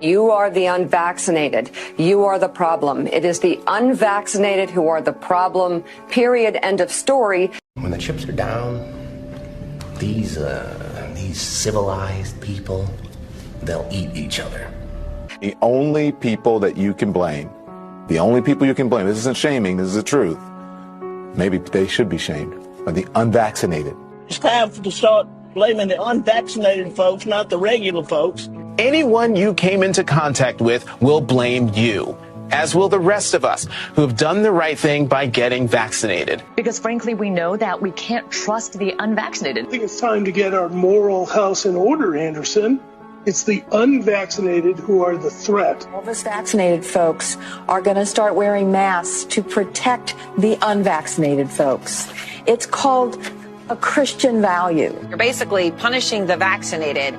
You are the unvaccinated. You are the problem. It is the unvaccinated who are the problem, period, end of story. When the chips are down, these civilized people, they'll eat each other. The only people that you can blame, this isn't shaming, this is the truth. Maybe they should be shamed, are the unvaccinated. It's time to start blaming the unvaccinated folks, not the regular folks. Anyone you came into contact with will blame you, as will the rest of us who have done the right thing by getting vaccinated. Because frankly, we know that we can't trust the unvaccinated. I think it's time to get our moral house in order, Anderson. It's the unvaccinated who are the threat. All of us vaccinated folks are going to start wearing masks to protect the unvaccinated folks. It's called a Christian value. You're basically punishing the vaccinated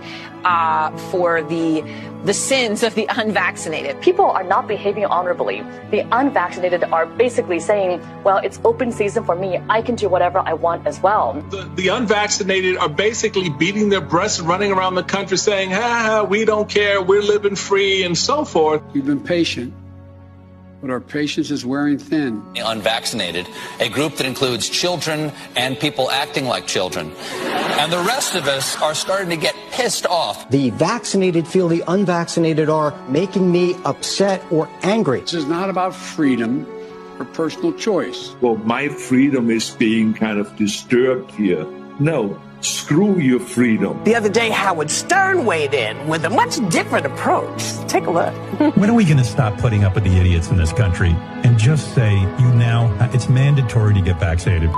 for the sins of the unvaccinated. People are not behaving honorably. The unvaccinated are basically saying, well, it's open season for me. I can do whatever I want as well. The unvaccinated are basically beating their breasts and running around the country saying, we don't care, we're living free, and so forth. We've been patient, but our patience is wearing thin. The unvaccinated, a group that includes children and people acting like children. And the rest of us are starting to get pissed off. The vaccinated feel the unvaccinated are making me upset or angry. This is not about freedom or personal choice. Well, my freedom is being kind of disturbed here. No. Screw your freedom. The other day, Howard Stern weighed in with a much different approach. Take a look. When are we going to stop putting up with the idiots in this country and just say, it's mandatory to get vaccinated?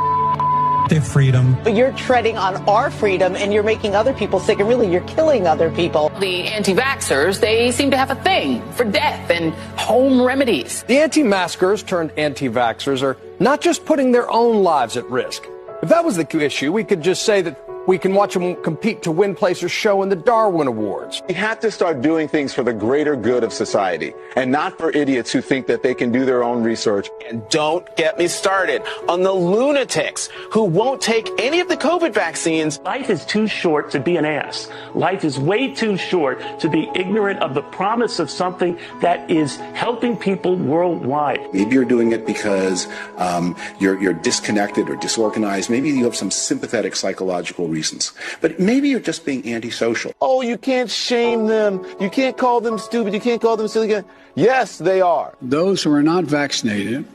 Their freedom. But you're treading on our freedom and you're making other people sick, and really you're killing other people. The anti-vaxxers, they seem to have a thing for death and home remedies. The anti-maskers turned anti-vaxxers are not just putting their own lives at risk. If that was the issue, we could just say that we can watch them compete to win place or show in the Darwin Awards. We have to start doing things for the greater good of society and not for idiots who think that they can do their own research. And don't get me started on the lunatics who won't take any of the COVID vaccines. Life is too short to be an ass. Life is way too short to be ignorant of the promise of something that is helping people worldwide. Maybe you're doing it because you're disconnected or disorganized. Maybe you have some sympathetic psychological reasons. But maybe you're just being antisocial. Oh, you can't shame them. You can't call them stupid. You can't call them silly. Yes, they are. Those who are not vaccinated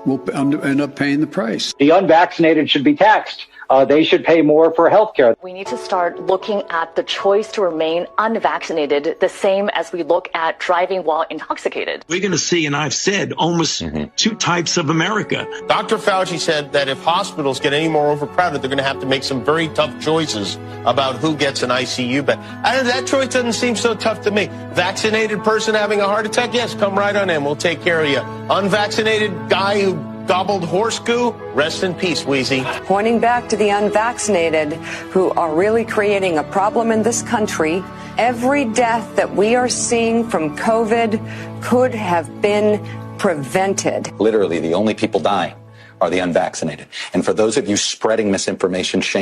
will end up paying the price. The unvaccinated should be taxed. They should pay more for health care. We need to start looking at the choice to remain unvaccinated the same as we look at driving while intoxicated. We're going to see, and I've said, almost two types of America. Dr. Fauci said that if hospitals get any more overcrowded, they're going to have to make some very tough choices about who gets an ICU bed. That choice doesn't seem so tough to me. Vaccinated person having a heart attack? Yes, come right on in. We'll take care of you. Unvaccinated guy who gobbled horse goo? Rest in peace, Wheezy. Pointing back to the unvaccinated who are really creating a problem in this country, every death that we are seeing from COVID could have been prevented. Literally, the only people dying are the unvaccinated. And for those of you spreading misinformation, shame